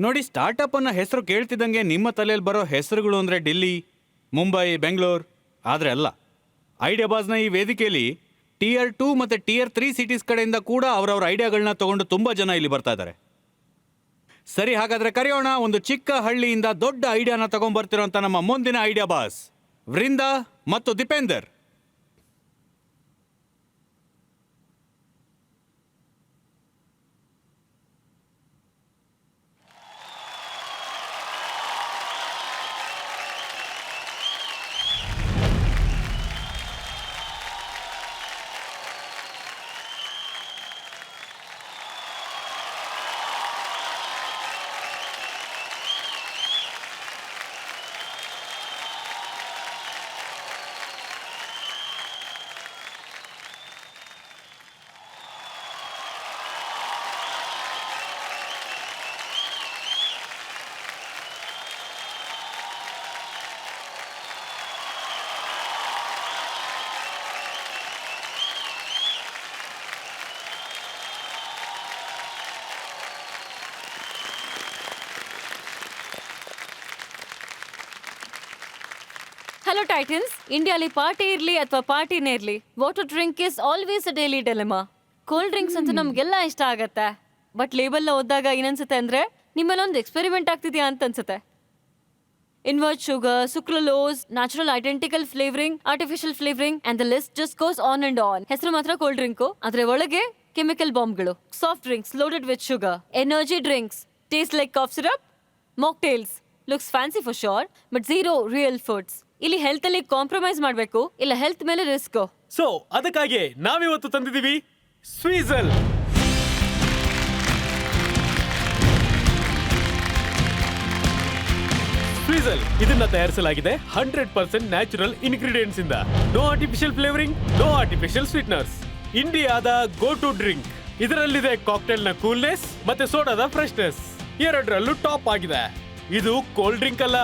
ನೋಡಿ, ಸ್ಟಾರ್ಟಪ್ ಅನ್ನೋ ಹೆಸರು ಕೇಳ್ತಿದ್ದಂಗೆ ನಿಮ್ಮ ತಲೆಯಲ್ಲಿ ಬರೋ ಹೆಸರುಗಳು ಅಂದರೆ ಡೆಲ್ಲಿ, ಮುಂಬೈ, ಬೆಂಗಳೂರು. ಆದರೆ ಅಲ್ಲ, ಐಡಿಯಾ ಬಾಸ್ನ ಈ ವೇದಿಕೆಯಲ್ಲಿ Tier 2 ಮತ್ತು Tier 3 ಸಿಟೀಸ್ ಕಡೆಯಿಂದ ಕೂಡ ಅವರವ್ರ ಐಡಿಯಾಗಳನ್ನ ತಗೊಂಡು ತುಂಬ ಜನ ಇಲ್ಲಿ ಬರ್ತಾ ಇದ್ದಾರೆ. ಸರಿ, ಹಾಗಾದರೆ ಕರೆಯೋಣ ಒಂದು ಚಿಕ್ಕ ಹಳ್ಳಿಯಿಂದ ದೊಡ್ಡ ಐಡಿಯಾನ ತಗೊಂಡ್ಬರ್ತಿರೋಂಥ ನಮ್ಮ ಮುಂದಿನ ಐಡಿಯಾ ಬಾಸ್ ವೃಂದಾ ಮತ್ತು ದೀಪೇಂದರ್. ಹಲೋ ಟೈಟನ್ಸ್, ಇಂಡಿಯಾಲಿ ಪಾರ್ಟಿ ಇರ್ಲಿ ಅಥವಾ ಪಾರ್ಟಿನೇ ಇರ್ಲಿ, water drink is always a daily dilemma. Cold drinks ಅಂತೂ ನಮ್ಗೆಲ್ಲ ಇಷ್ಟ ಆಗತ್ತೆ, ಬಟ್ ಲೇಬಲ್ನ ಓದಿದಾಗ ಏನನ್ಸುತ್ತೆ ಅಂದ್ರೆ ನಿಮ್ಮಲ್ಲೊಂದು ಎಕ್ಸ್ಪೆರಿಮೆಂಟ್ ಆಗ್ತಿದ್ಯಾ ಅಂತ ಅನ್ಸುತ್ತೆ. Invert sugar, sucralose, natural identical flavouring, artificial flavouring and the list just goes on and on. ಹೆಸರು ಮಾತ್ರ ಕೋಲ್ಡ್ ಡ್ರಿಂಕು, ಆದ್ರೆ ಒಳಗೆ ಕೆಮಿಕಲ್ ಬಾಂಬ್ಗಳು. Soft drinks loaded with sugar, energy drinks taste like cough syrup, mocktails looks fancy for sure but zero real foods. ಇಲ್ಲಿ health ಅಲ್ಲಿ compromise ಮಾಡಬೇಕು, ಇಲ್ಲ health ಮೇಲೆ ರಿಸ್ಕ್. ಸೊ ಅದಕ್ಕಾಗಿ ನಾವಿವತ್ತು ತಂದಿದ್ದೀವಿ ಸ್ವೀಝಲ್. ಸ್ವೀಝಲ್ ಇದನ್ನ ತಯಾರಿಸಲಾಗಿದೆ 100% ನ್ಯಾಚುರಲ್ ಇಂಗ್ರೀಡಿಯೆಂಟ್ಸ್ ಇಂದ. No artificial flavouring, no artificial sweeteners. ಇಂಡಿಯಾದ ಗೋ ಟು ಡ್ರಿಂಕ್. ಇದರಲ್ಲಿದೆ ಕಾಕ್ಟೇಲ್ ನ ಕೂಲ್ನೆಸ್ ಮತ್ತೆ ಸೋಡಾದ ಫ್ರೆಶ್ನೆಸ್, ಎರಡರಲ್ಲೂ ಟಾಪ್ ಆಗಿದೆ. ಇದು ಕೋಲ್ಡ್ ಡ್ರಿಂಕ್ ಅಲ್ಲ,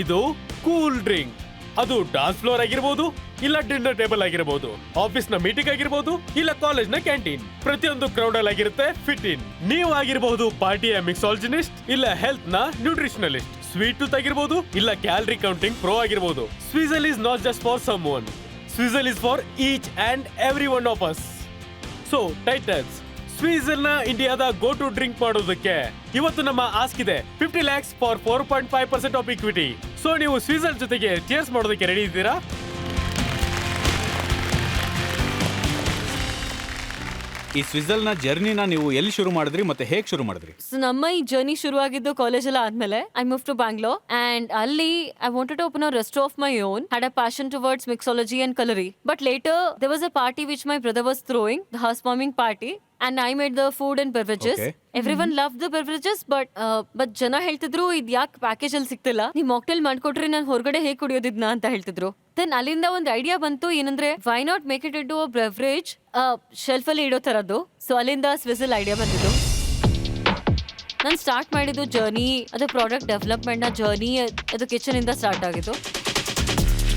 ಇದು ಕೂಲ್ ಡ್ರಿಂಕ್. ಅದು ಡಾನ್ಸ್ ಫ್ಲೋರ್ ಆಗಿರ್ಬೋದು, ಇಲ್ಲ ಡಿನ್ನರ್ ಟೇಬಲ್ ಆಗಿರ್ಬೋದು, ಆಫೀಸ್ ನ ಮೀಟಿಂಗ್ ಆಗಿರ್ಬೋದು, ಇಲ್ಲ ಕಾಲೇಜ್ ನ ಕ್ಯಾಂಟೀನ್. ಪ್ರತಿಯೊಂದು ಕ್ರೌಡ್ ಅಲ್ಲಿ ಆಗಿರುತ್ತೆ ಫಿಟ್ ಇನ್. ನೀವು ಆಗಿರಬಹುದು ಪಾರ್ಟಿಯ ಮಿಕ್ಸಾಲಜಿನಿಸ್ಟ್, ಇಲ್ಲ ಹೆಲ್ತ್ ನ ನ್ಯೂಟ್ರಿಷನಲಿಸ್ಟ್. ಸ್ವೀಟ್ ಟೂತ್ ಆಗಿರ್ಬೋದು, ಇಲ್ಲ ಕ್ಯಾಲರಿ ಕೌಂಟಿಂಗ್ ಪ್ರೋ ಆಗಿರ್ಬೋದು. Sweezle is not just for someone, Sweezle is for each and every one of us. So Titans, Sweezle ನ ಇಂಡಿಯಾದ ಗೋ ಟು ಡ್ರಿಂಕ್ ಮಾಡೋದಕ್ಕೆ ಇವತ್ತು ನಮ್ಮ ಆಸ್ಕ್ ಇದೆ 50 lakhs for 4.5% of equity. So ನೀವು ಸ್ವೀಝಲ್ ಜೊತೆಗೆ chairs ಮಾಡೋದಕ್ಕೆ ರೆಡಿ ಇದ್ದೀರಾ? ಈ ಸ್ವಿಝಲ್ನ ಜರ್ನಿನ ನೀವು ಎಲ್ಲಿ ಶುರು ಮಾಡಿದ್ರಿ ಮತ್ತೆ ಹೇಗೆ ಶುರು ಮಾಡಿದ್ರಿ? ನಮ್ಮ ಈ ಜರ್ನಿ ಶುರು ಆಗಿದ್ದು ಕಾಲೇಜ್ ಎಲ್ಲ ಆದ್ಮೇಲೆ. I move to Bangalore and ಅಲ್ಲಿ I wanted to open a restaurant of my own. Had a passion towards mixology and culinary. But later there was a party which my brother was throwing, the house warming party. And I made the food and beverages. Okay. Everyone loved the beverages, but ಜನ ಹೇಳ್ತಿದ್ರು ಇದ್ ಯಾಕೆ package ಅಲ್ಲಿ ಸಿಗ್ತಿಲ್ಲ, ನೀವು mocktail ಮಾಡ್ಕೊಟ್ರಿ ನಾನು ಹೊರಗಡೆ ಹೇಗೆ ಕುಡಿಯೋದಿದ್ನ ಅಂತ ಹೇಳ್ತಿದ್ರು. ದೆನ್ ಅಲ್ಲಿಂದ ಒಂದು ಐಡಿಯಾ ಬಂತು, ಏನಂದ್ರೆ why not make it into a beverage, shelf ಅಲ್ಲಿ ಇಡೋ ತರದ್ದು. ಸೊ ಅಲ್ಲಿಂದ ಸ್ವಿಝಲ್ ಐಡಿಯಾ ಬಂದಿದ್ದು. ನಾನು ಸ್ಟಾರ್ಟ್ ಮಾಡಿದ್ದು ಜರ್ನಿ, ಅದು ಪ್ರಾಡಕ್ಟ್ ಡೆವಲಪ್ಮೆಂಟ್ ನ ಜರ್ನಿ, ಅದು ಕಿಚನ್ ಇಂದ ಸ್ಟಾರ್ಟ್ ಆಗಿದ್ದು.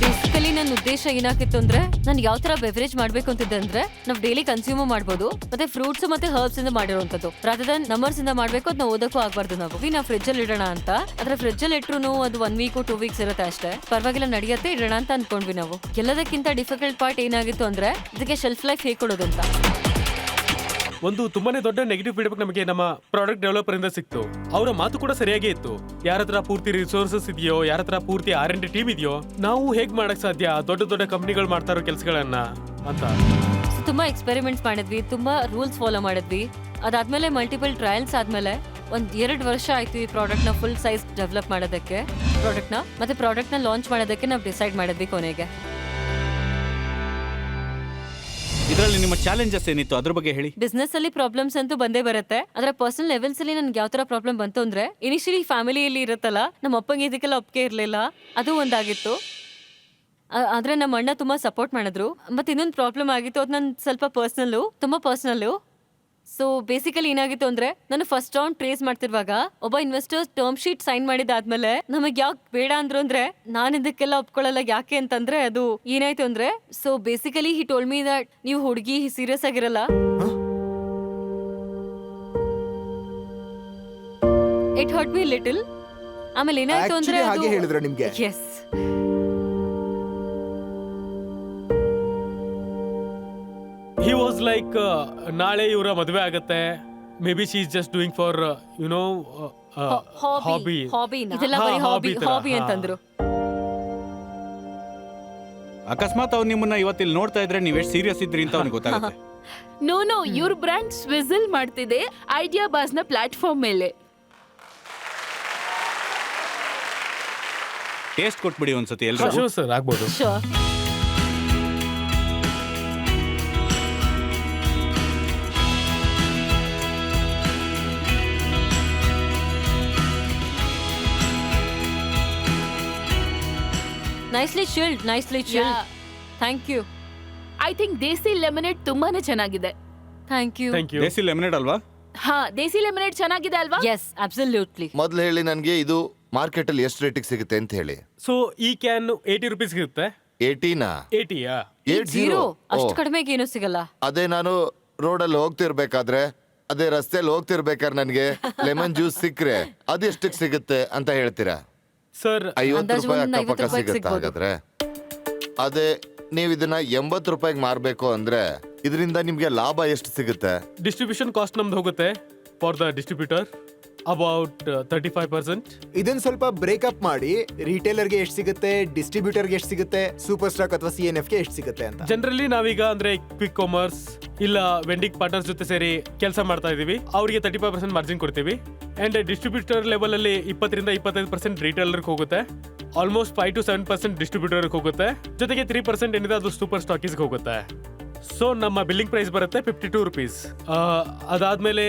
ಬೇಸಿಕಲಿ ನನ್ನ ಉದ್ದೇಶ ಏನಾಗಿತ್ತು ಅಂದ್ರೆ, ನಾನು ಯಾವ ತರ ಬೆವರೇಜ್ ಮಾಡ್ಬೇಕು ಅಂತಿದ್ದೆ ಅಂದ್ರೆ, ನಾವು ಡೈಲಿ ಕನ್ಸ್ಯೂಮ್ ಮಾಡ್ಬೋದು, ಮತ್ತೆ ಫ್ರೂಟ್ಸ್ ಮತ್ತೆ ಹರ್ಬ್ಸ್ ಇಂದ ಮಾಡಿರುವಂತದ್ದು, ರಾದರ್ ದನ್ ನಮರ್ಸ್ ಇಂದ ಮಾಡ್ಬೇಕು, ಅದನ್ನ ಓದಕ್ಕೂ ಆಗ್ಬಾರ್ದು. ನಾವು ಫ್ರಿಜ್ ಅಲ್ಲಿ ಇಡೋಣ ಅಂತ. ಆದ್ರೆ ಫ್ರಿಜ್ ಅಲ್ಲಿ ಇಟ್ರು ಅದು 1 week 2 weeks ಇರುತ್ತೆ ಅಷ್ಟೇ, ಪರವಾಗಿಲ್ಲ ನಡೆಯುತ್ತೆ, ಇಡೋಣ ಅಂತ ಅನ್ಕೊಂಡ್ವಿ ನಾವು. ಎಲ್ಲದಕ್ಕಿಂತ ಡಿಫಿಕಲ್ಟ್ ಪಾರ್ಟ್ ಏನಾಗಿತ್ತು ಅಂದ್ರೆ, ಇದಕ್ಕೆ ಶೆಲ್ಫ್ ಲೈಫ್ ಹೇಗೆ ಕೊಡೋದು ಅಂತ. ಒಂದು ತುಂಬಾನೇ ದೊಡ್ಡ ನೆಗೆಟಿವ್ ಫೀಡ್ಬ್ಯಾಕ್ ನಮಗೆ ನಮ್ಮ ಪ್ರಾಡಕ್ಟ್ ಡೆವಲಪರ್ ಇಂದ ಸಿಕ್ತು. ಅವರ ಮಾತು ಕೂಡ ಸರಿಯಾಗೇ ಇತ್ತು. ಯಾರ ಹತ್ರ ಪೂರ್ತಿ ರಿಸೋರ್ಸಸ್ ಇದೆಯೋ, ಯಾರ ಹತ್ರ ಪೂರ್ತಿ R&D ಟೀಮ್ ಇದೆಯೋ, ನಾವು ಹೇಗ್ ಮಾಡಕ್ ಸಾಧ್ಯ ದೊಡ್ಡ ದೊಡ್ಡ ಕಂಪ್ನಿಗಳು ಮಾಡ್ತಾ ಇರೋ ಕೆಲಸಗಳನ್ನ ಅಂತ. ತುಂಬಾ ಎಕ್ಸ್ಪೆರಿಮೆಂಟ್ಸ್ ಮಾಡಿದ್ವಿ, ತುಂಬಾ ರೂಲ್ಸ್ ಫಾಲೋ ಮಾಡಿದ್ವಿ. ಅದಾದ್ಮೇಲೆ ಮಲ್ಟಿಪಲ್ ಟ್ರಯಲ್ಸ್ ಆದ್ಮೇಲೆ 1-2 ವರ್ಷ ಆಯ್ತು ಈ ಪ್ರಾಡಕ್ಟ್ ನ ಫುಲ್ ಸೈಜ್ ಡೆವಲಪ್ ಮಾಡೋದಕ್ಕೆ. ಪ್ರಾಡಕ್ಟ್ ನ ಲಾಂಚ್ ಮಾಡೋದಕ್ಕೆ ನಾವು ಡಿಸೈಡ್ ಮಾಡಿದ್ವಿ ಕೊನೆಗೆ. ಇದರಲ್ಲಿ ನಿಮ್ಮ ಚಾಲೆಂಜಸ್ ಏನಿತ್ತು, ಅದ್ರ ಬಗ್ಗೆ ಹೇಳಿ. ಬಿಸ್ನೆಸ್ ಅಲ್ಲಿ ಪ್ರಾಬ್ಲಮ್ಸ್ ಅಂತೂ ಬಂದೇ ಬರುತ್ತೆ, ಆದ್ರೆ ಪರ್ಸನಲ್ ಲೆವೆಲ್ಸ್ ಅಲ್ಲಿ ನನ್ಗೆ ಯಾವ ತರ ಪ್ರಾಬ್ಲಮ್ ಬಂತು ಅಂದ್ರೆ, ಇನಿಷಿಯಲಿ ಫ್ಯಾಮಿಲಿಯಲ್ಲಿ ಇರುತ್ತಲ್ಲ, ನಮ್ಮ ಅಪ್ಪಂಗೆ ಇದಕ್ಕೆಲ್ಲ ಒಪ್ಪಿಗೆ ಇರ್ಲಿಲ್ಲ, ಅದು ಒಂದಾಗಿತ್ತು. ಆದ್ರೆ ನಮ್ಮ ಅಣ್ಣ ತುಂಬಾ ಸಪೋರ್ಟ್ ಮಾಡಿದ್ರು. ಮತ್ತೆ ಇನ್ನೊಂದು ಪ್ರಾಬ್ಲಮ್ ಆಗಿತ್ತು, ಅದು ನನ್ ಸ್ವಲ್ಪ ತುಂಬಾ ಪರ್ಸನಲ್ಲು. ಸೊ ಬೇಸಿಕಲಿ ಏನಾಗಿತ್ತು ಅಂದ್ರೆ, ನಾನು ಫಸ್ಟ್ ರೌಂಡ್ ಟ್ರೇಸ್ ಮಾಡ್ತಿರುವಾಗ ಒಬ್ಬ ಇನ್ವೆಸ್ಟರ್ ಟರ್ಮ್ ಶೀಟ್ ಸೈನ್ ಮಾಡಿದಾದ್ಮೇಲೆ ನಮಗ್ ಯಾಕೆ ಬೇಡ ಅಂದ್ರು ಅಂದ್ರೆ, ನಾನು ಇದಕ್ಕೆಲ್ಲ ಒಪ್ಕೊಳ್ಳಲ್ಲ. ಯಾಕೆ ಅಂತಂದ್ರೆ ಅದು ಏನಾಯ್ತು ಅಂದ್ರೆ, so basically he told me that ನೀವು ಹುಡುಗಿ ಸೀರಿಯಸ್ ಆಗಿರಲ್ಲ. It hurt me little. ಆಮೇಲೆ ಏನಾಯ್ತು ಅಂದ್ರೆ Actually ಹಾಗೆ ಹೇಳಿದ್ರ ನಿಮ್ಗೆ? ಎಸ್. ಹಿ ವಾಸ್ ಲೈಕ್ ನಾಳೆ ಇವರ ಮದುವೆ ಆಗತ್ತೆ, maybe she is just doing for you know hobby. ಇದೆಲ್ಲ ಬರೀ ಹಾಬಿ ಅಂತಂದ್ರು. ಅಕಸ್ಮಾತ್ ಅವ್ನು ನಿಮ್ಮನ್ನ ಇವತ್ತಿಲ್ಲಿ ನೋಡ್ತಾ ಇದ್ರೆ ನೀವ್ ಎಷ್ಟು ಸೀರಿಯಸ್ ಇದ್ರಿ ಅಂತ ಅವ್ನಿಗೆ ಗೊತ್ತಾಗುತ್ತೆ. ನೋ ಇವ್ರ ಬ್ರ್ಯಾಂಡ್ ಸ್ವಿಝಲ್ ಮಾಡ್ತಿದೆ ಐಡಿಯಾ ಬಾಸ್ ನ ಪ್ಲಾಟ್ಫಾರ್ಮ್ ಮೇಲೆ. ಟೇಸ್ಟ್ ಕೊಟ್ಬಿಡಿ ಒಂದ್ಸತಿ ಎಲ್ರು. ಸರ್ ಆಗ್ಬೋದು. Sure. Nicely chilled. Thank you. I think desi lemonade ತುಂಬಾನೇ ಚೆನ್ನಾಗಿದೆ. Thank you. Thank you. Desi lemonade ಅಲ್ವಾ? ಹಾ, ದೇಸಿ ಲೆಮನೇಡ್ ಚೆನ್ನಾಗಿದೆ ಅಲ್ವಾ? Yes, absolutely. ಮೊದಲು ಹೇಳಿ ನನಗೆ ಇದು ಮಾರ್ಕೆಟ್ ಅಲ್ಲಿ ಎಷ್ಟು ರೇಟಿಗೆ ಸಿಗುತ್ತೆ ಅಂತ ಹೇಳಿ. ಸೊ ಈ ಕ್ಯಾನ್ 80 rupees ಸಿಗುತ್ತೆ. 80ನಾ? 80ಯಾ? 80. ಅಷ್ಟು ಕಡಿಮೆಗೆ ಏನೂ ಸಿಗಲ್ಲ. ಅದೇ ನಾನು ರೋಡಲ್ಲಿ ಹೋಗ್ತಿರ್ಬೇಕಾದ್ರೆ, ಅದೇ ರಸ್ತೆಯಲ್ಲಿ ಹೋಗ್ತಿರ್ಬೇಕಾದ್ರೆ ನನಗೆ ಲೆಮನ್ ಜ್ಯೂಸ್ ಸಿಕ್ಕರೆ ಅದು ಎಷ್ಟಕ್ಕೆ ಸಿಗುತ್ತೆ ಅಂತ ಹೇಳ್ತೀರಾ? ಸರ್ 50 ಅಂದಾಜು ರೂಪಾಯಿ ಒಂದು ಅಕ್ಕಪಕ್ಕ 50 ರೂಪಾಯಿಗೆ ಸಿಗುತ್ತಾ ಸಿಗ್ಬೋದು. ಹಾಗಾದ್ರೆ? ಅದೇ ನೀವು ಇದನ್ನ 80 ರೂಪಾಯಿಗೆ ಮಾರಬೇಕು ಅಂದ್ರೆ ಇದರಿಂದ ನಿಮ್ಗೆ ಲಾಭ ಎಷ್ಟು ಸಿಗುತ್ತೆ? ಡಿಸ್ಟ್ರಿಬ್ಯೂಷನ್ ಕಾಸ್ಟ್ ನಮ್ದು ಹೋಗುತ್ತೆ ಫಾರ್ ದ ಡಿಸ್ಟ್ರಿಬ್ಯೂಟರ್ ಅಬೌಟ್ 35%. ಇದನ್ನ ಸ್ವಲ್ಪ ಬ್ರೇಕಪ್ ಮಾಡಿ ರಿಟೇಲರ್ಗೆ ಎಷ್ಟು ಸಿಗುತ್ತೆ, ಡಿಸ್ಟ್ರಿಬ್ಯೂಟರ್ಗೆ ಎಷ್ಟು ಸಿಗುತ್ತೆ, ಸೂಪರ್ ಸ್ಟಾಕ್ ಅಥವಾ CNFಗೆ ಎಷ್ಟು ಸಿಗುತ್ತೆ ಅಂತ. ಜನರಲಿ ನಾವೀಗ ಅಂದ್ರೆ ಕ್ವಿಕ್ ಕಾಮರ್ಸ್ ಇಲ್ಲ ವೆಂಡಿಂಗ್ ಪಾರ್ಟ್ನರ್ಸ್ ಜೊತೆ ಸೇರಿ ಕೆಲಸ ಮಾಡ್ತಾ ಇದೀವಿ. ಅವರಿಗೆ 35% ಮಾರ್ಜಿನ್ ಕೊಡ್ತೀವಿ. ಅಂಡ್ ಡಿಸ್ಟ್ರಿಬ್ಯೂಟರ್ ಲೆವೆಲ್ ಅಲ್ಲಿ 20-25% ರಿಟೇಲರ್ಗೆ ಹೋಗುತ್ತೆ. ಆಲ್ಮೋಸ್ಟ್ 5-7% ಡಿಸ್ಟ್ರಿಬ್ಯೂಟರ್ಗೆ ಹೋಗುತ್ತೆ. ಜೊತೆಗೆ 3% ಏನಿದೆ ಅದು ಸೂಪರ್ ಸ್ಟಾಕೀಸ್ಗೆ ಹೋಗುತ್ತೆ. ಸೊ ನಮ್ಮ ಬಿಲ್ಲಿಂಗ್ ಪ್ರೈಸ್ ಬರುತ್ತೆ 52 rupees. ಅದಾದ್ಮೇಲೆ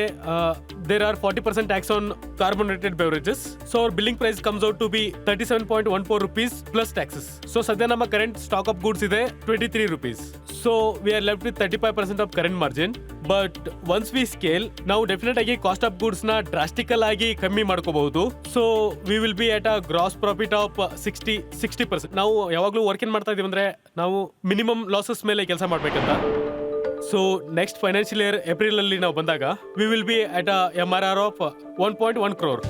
there are 40% tax on carbonated beverages. So ಅವ್ರ billing price comes out to be 37.14 rupees plus taxes. So ಸದ್ಯ ನಮ್ಮ ಕರೆಂಟ್ ಸ್ಟಾಕ್ ಆಫ್ ಗೂಡ್ಸ್ ಇದೆ 23 rupees. So we are left with 35% of current margin. But once we scale ನಾವು definite ಆಗಿ cost of goods ನ drastical ಆಗಿ ಕಮ್ಮಿ ಮಾಡ್ಕೋಬಹುದು. So we will be at a gross profit of 60%. ನಾವು ಯಾವಾಗಲೂ work ಏನ್ ಮಾಡ್ತಾ ಇದೀವಿ ಅಂದ್ರೆ ನಾವು ಮಿನಿಮಮ್ ಲಾಸಸ್ ಮೇಲೆ ಕೆಲಸ ಮಾಡ್ಬೇಕಂತ. So next financial year April ಅಲ್ಲಿ ನಾವು ಬಂದಾಗ V will be at a MRR of 1.1 crore.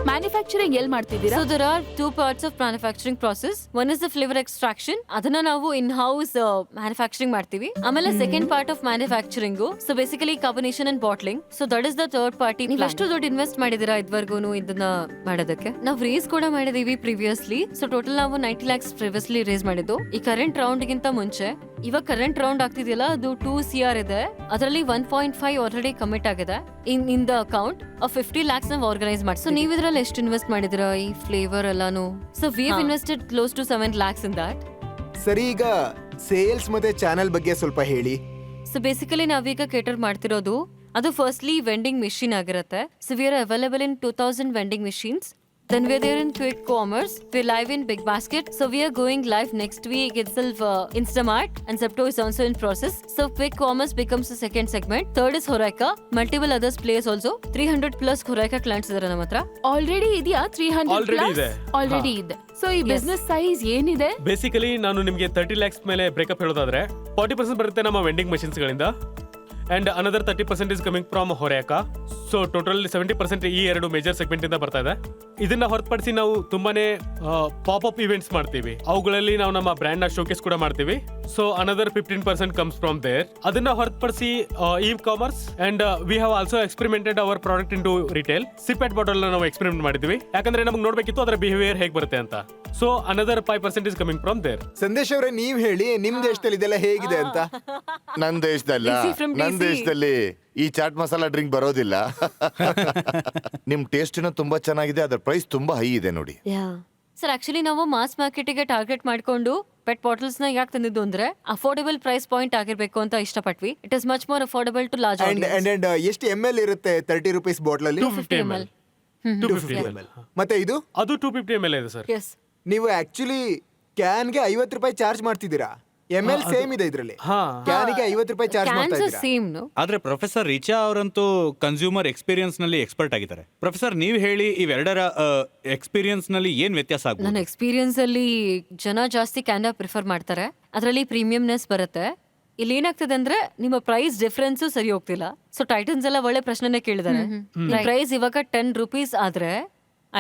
Manufacturing ಎಲ್ಲಿ ಮಾಡ್ತಿದ್ದೀರಾ? So there are two parts of manufacturing process. One is the flavor extraction. ಅದನ್ನ ನಾವು in-house manufacturing ಮಾಡ್ತೀವಿ. ಆಮೇಲೆ second part of manufacturing, so basically carbonation and bottling. So that is the third party. ನೀವು ಎಷ್ಟು ದುಡ್ಡು invest ಮಾಡಿದೀರಾ ಇದುವರೆಗೂ ಇದನ್ನ ಮಾಡೋದಕ್ಕೆ? ನಾವು ರೇಸ್ ಕೂಡ ಮಾಡಿದೀವಿ ಪ್ರಿವಿಯಸ್ಲಿ. ಸೊ ಟೋಟಲ್ ನಾವು 90 lakhs ಪ್ರಿವಿಯಸ್ಲಿ ರೇಸ್ ಮಾಡಿದ್ದು. ಈ ಕರೆಂಟ್ ರೌಂಡ್ ಗಿಂತ ಮುಂಚೆ ಇವಾಗ ಕರೆಂಟ್ ರೌಂಡ್ ಆಗ್ತಿದೆಯಲ್ಲ ಅದು 2 CR ಇದೆ. ಅದರಲ್ಲಿ 1.5 ಆಲ್ರೆಡಿ ಕಮಿಟ್ ಆಗಿದೆ in the account of 50 lakhs ನಾವು ಆರ್ಗನೈಸ್ ಮಾಡಿ. ಸೊ ನೀವು ಇದ್ರಲ್ಲಿ ಎಷ್ಟು ಇನ್ವೆಸ್ಟ್ ಮಾಡಿದಿರಾ ಈ ಫ್ಲೇವರ್ ಎಲ್ಲಾನು? So we have invested close to 7 lakhs in that. ಸರಿ, ಈಗ ಸೇಲ್ಸ್ ಮತ್ತೆ ಚಾನೆಲ್ ಬಗ್ಗೆ ಸ್ವಲ್ಪ ಹೇಳಿ. ಸೊ ಬೇಸಿಕಲಿ ನಾವೀಗ ಕೇಟರ್ ಮಾಡ್ತಿರೋದು ಅದು ಫಸ್ಟ್ಲಿ ವೆಂಡಿಂಗ್ ಮಿಷಿನ್ ಆಗಿರುತ್ತೆ. So we are available in 2000 vending machines. Then we're there in quick commerce. We're live in Big Basket. So we are going live next week itself. Instamart and Zepto is also in process. So quick commerce becomes the second segment. Third is Horeca. Multiple others players also. 300 plus Horeca clients idare ನಮ್ಮ ಹತ್ರ. Already ಇದೆಯಾ? 300 Already ಇದೆ. Already ಇದೆ. So ಈ business size ಏನಿದೆ? Basically ನಾನು ನಿಮಗೆ 30 lakhs ಮೇಲೆ ಬ್ರೇಕಪ್ ಹೇಳೋದಾದ್ರೆ 40% ಬರುತ್ತೆ ನಮ್ಮ ವೆಂಡಿಂಗ್ ಮಷಿನ್ಸ್ ಗಳಿಂದ. And another 30% is coming from ಹೊರೆಯಕ. ಸೊ ಟೋಟಲ್ 70% ಈ ಎರಡು ಮೇಜರ್ ಸೆಗ್ಮೆಂಟ್ ಇಂದ ಬರ್ತಾ ಇದೆ. ಇದನ್ನ ಹೊರತುಪಡಿಸಿ ನಾವು ತುಂಬಾನೇ ಪಾಪ್ ಅಪ್ ಇವೆಂಟ್ಸ್ ಮಾಡ್ತೀವಿ. ಅವುಗಳಲ್ಲಿ ನಾವು ನಮ್ಮ ಬ್ರ್ಯಾಂಡ್ ನ ಶೋಕೇಸ್ ಕೂಡ ಮಾಡ್ತೀವಿ. So another 15% comes from there. ಅದನ್ನ ಹೊರತುಪಡಿಸಿ e commerce and we have also experimented our product into retail. Sip at bottle ನಾವು ಎಕ್ಸ್ಪೆರಿಮೆಂಟ್ ಮಾಡಿದ್ವಿ, ಯಾಕಂದ್ರೆ ನಮ್ಗೆ ನೋಡ್ಬೇಕಿತ್ತು ಅದರ ಬಿಹೇವಿಯರ್ ಹೇಗೆ ಬರುತ್ತೆ ಅಂತ. So another 5% is coming from there. Sandesh ಅವರೇ, ನೀವ್ ಹೇಳಿ ನಿಮ್ ದೇಶದಲ್ಲಿ ಇದೆಲ್ಲ ಹೇಗಿದೆ ಅಂತ. ನನ್ನ ದೇಶದಲ್ಲಿ ಈ ಚಾಟ್ ಮಸಾಲಾ ಡ್ರಿಂಕ್ ಬರೋದಿಲ್ಲ. ನಿಮ್ ಟೇಸ್ಟ್ ತುಂಬಾ ಚೆನ್ನಾಗಿದೆ, ಅದರ ಪ್ರೈಸ್ ತುಂಬಾ ಹೈ ಇದೆ ನೋಡಿ. ಸರ್ ಆಕ್ಚುಲಿ ನಾವು ಮಾಸ್ ಮಾರ್ಕೆಟಿಗೆ ಟಾರ್ಗೆಟ್ ಮಾಡ್ಕೊಂಡು ಪೆಟ್ ಬಾಟಲ್ಸ್ ನ ಯಾಕೆ ತಂದಿದ್ದು ಅಂದ್ರೆ ಅಫೋರ್ಡಬಲ್ ಪ್ರೈಸ್ ಪಾಯಿಂಟ್ ಆಗಿರ್ಬೇಕು ಅಂತ ಇಷ್ಟಪಟ್ವಿ. It is much more affordable to large and ಎಷ್ಟು ML ಇರುತ್ತೆ 30 rupees ಬಾಟ್ಲ್ ಅಲ್ಲಿ? 250 ml. 250 ml. ಮತ್ತೆ ಇದು ಅದು 250 ml ಇದೆ ಸರ್. ಎಸ್. ನೀವು ಆಕ್ಚುಲಿ ಕ್ಯಾನ್ಗೆ 50 ರೂಪಾಯಿ ಚಾರ್ಜ್ ಮಾಡ್ತಿದ್ದೀರಾ. ML ಸೇಮ್ ಇದೆ ಇದ್ರಲ್ಲಿ. ಕ್ಯಾನಿಗೆ 50 ರೂಪಾಯಿ ಚಾರ್ಜ್ ಮಾಡ್ತಾ ಕ್ಯಾನ್ಸ್ ಇದ್ದೀರಾ. Same no. ಆದ್ರೆ ಪ್ರೊಫೆಸರ್ ರಿಚಾ ಅವರಂತೂ ಕನ್ಸ್ಯೂಮರ್ ಎಕ್ಸ್ಪೀರಿಯನ್ಸ್ ನಲ್ಲಿ ಎಕ್ಸ್ಪರ್ಟ್ ಆಗಿದ್ದಾರೆ. ಪ್ರೊಫೆಸರ್ ನೀವು ಹೇಳಿ ಇವೆರಡರ ಎಕ್ಸ್ಪೀರಿಯನ್ಸ್ ನಲ್ಲಿ ಏನ್ ವ್ಯತ್ಯಾಸ ಆಗ್ಬೋದು? ನನ್ನ ಎಕ್ಸ್ಪೀರಿಯನ್ಸ್ ಅಲ್ಲಿ ಜನ ಜಾಸ್ತಿ ಕ್ಯಾನ್ ಪ್ರಿಫರ್ ಮಾಡ್ತಾರೆ. ಅದರಲ್ಲಿ ಪ್ರೀಮಿಯಂನೆಸ್ ಬರುತ್ತೆ. ಇಲ್ಲಿ ಏನಾಗ್ತದೆ ಅಂದ್ರೆ ನಿಮ್ಮ ಪ್ರೈಸ್ ಡಿಫ್ರೆನ್ಸ್ ಸರಿ ಹೋಗ್ತಿಲ್ಲ. ಸೊ ಟೈಟನ್ಸ್ ಎಲ್ಲ ಒಳ್ಳೆ ಪ್ರಶ್ನೆನೇ ಕೇಳಿದಾರೆ. ಪ್ರೈಸ್ ಇವಾಗ 10 ರೂಪೀಸ್ ಆದ್ರೆ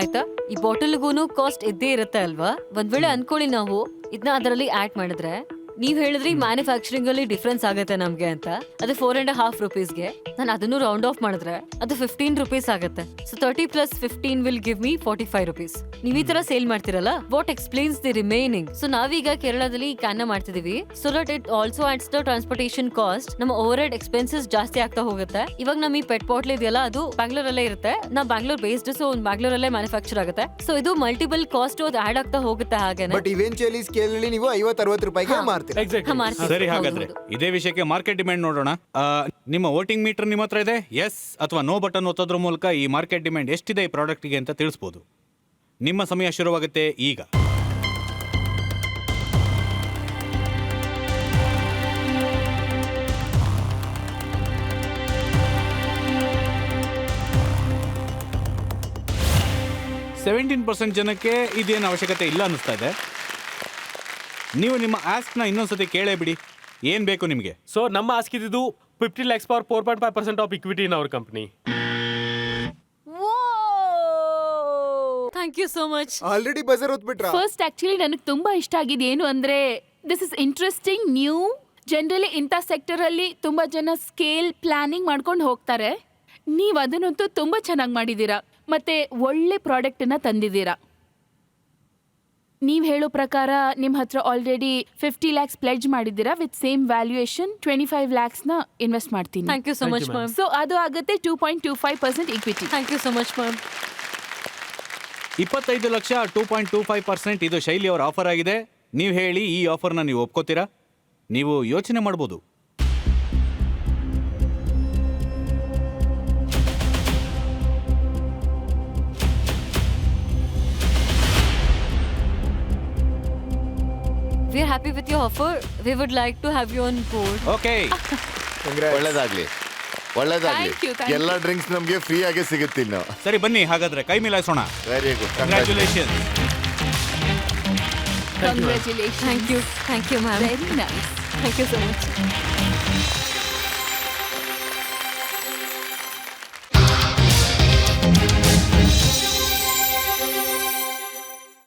ಆಯ್ತಾ, ಈ ಬಾಟಲ್ಗೂನು ಕಾಸ್ಟ್ ಇದ್ದೇ ಇರುತ್ತೆ ಅಲ್ವಾ. ಒಂದ್ ವೇಳೆ ಅನ್ಕೊಳ್ಳಿ ನಾವು ಇದನ್ನ ಅದರಲ್ಲಿ ಆಡ್ ಮಾಡಿದ್ರೆ, ನೀವ್ ಹೇಳಿದ್ರಿ ಮ್ಯಾನುಫ್ಯಾಕ್ಚರಿಂಗ್ ಅಲ್ಲಿ ಡಿಫ್ರೆನ್ಸ್ ಆಗುತ್ತೆ ನಮ್ಗೆ ಅಂತ, ಅದು 4.5 ರೂಪೀಸ್ಗೆ. ನಾನು ಅದನ್ನು ರೌಂಡ್ ಆಫ್ ಮಾಡಿದ್ರೆ ಅದು 15 ರೂಪೀಸ್ ಆಗುತ್ತೆ. So 30 + 15 will give me 45 rupees. ನೀವ್ ಈ ತರ ಸೇಲ್ ಮಾಡ್ತಿರಲ್ಲ, what explains the remaining? So ನಾವೀಗ ಕೇರಳದಲ್ಲಿ ಈ ಕ್ಯಾನ್ ಮಾಡ್ತಿದೀವಿ, so that it also adds the transportation cost. ನಮ್ಮ ಓವರ್ ಹೆಡ್ ಎಕ್ಸ್ಪೆನ್ಸಸ್ ಜಾಸ್ತಿ ಆಗ್ತಾ ಹೋಗುತ್ತೆ. ಇವಾಗ ನಮ್ ಈ ಪೆಟ್ ಬಾಟ್ಲ್ ಇದೆಯಲ್ಲ, ಅದು ಬ್ಯಾಂಗ್ಳೂರಲ್ಲೇ ಇರುತ್ತೆ. ನಾವು ಬ್ಯಾಂಗ್ಳೂರ್ ಬೇಸ್ಡ್, ಸೊ ಬ್ಯಾಂಗ್ಳೂರಲ್ಲೇ ಮ್ಯಾನುಫ್ಯಾಕ್ಚರ್ ಆಗುತ್ತೆ. ಸೊ ಇದು ಮಲ್ಟಿಪಲ್ ಕಾಸ್ಟ್ ಅದು ಆಡ್ ಆಗ್ತಾ ಹೋಗುತ್ತೆ. ಹಾಗೇನೆ ಬಟ್ ಇವೆಂಚುಯಲಿ ಸ್ಕೇಲ್ ಅಲ್ಲಿ ನೀವು 50-60 ರೂಪಾಯಿಗೆ ಮಾರ್ತೀರಾ. ಎಕ್ಸಾಕ್ಟ್ಲಿ. ಸರಿ, ಹಾಗಾದ್ರೆ ಇದೇ ವಿಷಯಕ್ಕೆ ಮಾರ್ಕೆಟ್ ಡಿಮ್ಯಾಂಡ್ ನೋಡೋಣ. ನಿಮ್ಮ ವೋಟಿಂಗ್ ಮೀಟರ್ ನಿಮ್ಮ ಹತ್ರ ಇದೆ. ಎಸ್ ಅಥವಾ ನೋ ಬಟನ್ ಒತ್ತೋದ್ರ ಮೂಲಕ ಈ ಮಾರ್ಕೆಟ್ ಡಿಮ್ಯಾಂಡ್ ಎಷ್ಟಿದೆ ಈ ಪ್ರಾಡಕ್ಟ್ಗೆ ಅಂತ ತಿಳಿಸ್ಬೋದು. ನಿಮ್ಮ ಸಮಯ ಶುರುವಾಗುತ್ತೆ ಈಗ. %17 ಜನಕ್ಕೆ ಇದೇನು ಅವಶ್ಯಕತೆ ಇಲ್ಲ ಅನ್ನಿಸ್ತಾ ಇದೆ. ನೀವು ನಿಮ್ಮ ಆಸ್ಕ್ನ ಇನ್ನೊಂದ್ಸತಿ ಕೇಳೇ ಬಿಡಿ, ಏನ್ ಬೇಕು ನಿಮಗೆ? ಸೊ ನಮ್ಮ ಆಸ್ಕ್ ಇದ್ದಿದ್ದು 50 lakhs for 4.5% of equity in our company. Thank you so much. Already buzzer ಹೊತ್ಬಿಟ್ರಾ? ಫಸ್ಟ್ ಆಕ್ಚುಲಿ ನನಗೆ ತುಂಬಾ ಇಷ್ಟ ಆಗಿದ್ದು ಏನು ಅಂದ್ರೆ, this is interesting, new. Generally ಇಂಥ ಸೆಕ್ಟರ್ ಅಲ್ಲಿ ತುಂಬಾ ಜನ ಸ್ಕೇಲ್ ಪ್ಲಾನಿಂಗ್ ಮಾಡ್ಕೊಂಡು ಹೋಗ್ತಾರೆ. ನೀವು ಅದನ್ನಂತೂ ತುಂಬಾ ಚೆನ್ನಾಗಿ ಮಾಡಿದ್ದೀರಾ, ಮತ್ತೆ ಒಳ್ಳೆ ಪ್ರಾಡಕ್ಟನ್ನ ತಂದಿದ್ದೀರಾ. ನೀವು ಹೇಳೋ ಪ್ರಕಾರ ನಿಮ್ಮ ಹತ್ರ ಆಲ್ರೆಡಿ 50 lakhs ಪ್ಲೆಡ್ಜ್ ಮಾಡಿದ್ದೀರಾ. ವಿತ್ ಸೇಮ್ ವ್ಯಾಲ್ಯೂಯೇಷನ್ 25 lakhsನ ಇನ್ವೆಸ್ಟ್ ಮಾಡ್ತೀನಿ. Thank you so much ma'am. So ಅದು ಆಗುತ್ತೆ 2.25% equity. Thank you so much ma'am. 25 lakh 2.25%. ಇದು ಶೈಲಿ ಅವರ ಆಫರ್ ಆಗಿದೆ. ನೀವು ಹೇಳಿ, ಈ ಆಫರ್ನ ನೀವು ಒಪ್ಕೋತೀರಾ? ನೀವು ಯೋಚನೆ ಮಾಡ್ಬೋದು. We are happy with your offer. We would like to have you on board. Okay, ಒಳ್ಳೇದಾಗ್ಲಿ, ಒಳ್ಳೇದಾಗ್ಲಿ. Thank you, thank you. ಎಲ್ಲ ಡ್ರಿಂಕ್ಸ್ ನಮ್ಗೆ ಫ್ರೀ ಆಗಿ ಸಿಗುತ್ತೆ ಇನ್ನು. ಸರಿ ಬನ್ನಿ ಹಾಗಾದ್ರೆ ಕೈ ಮಿಲಾಯಿಸೋಣ. Very good, congratulation. Congratulations. Thank you, ma'am. Very nice. Thank you so much.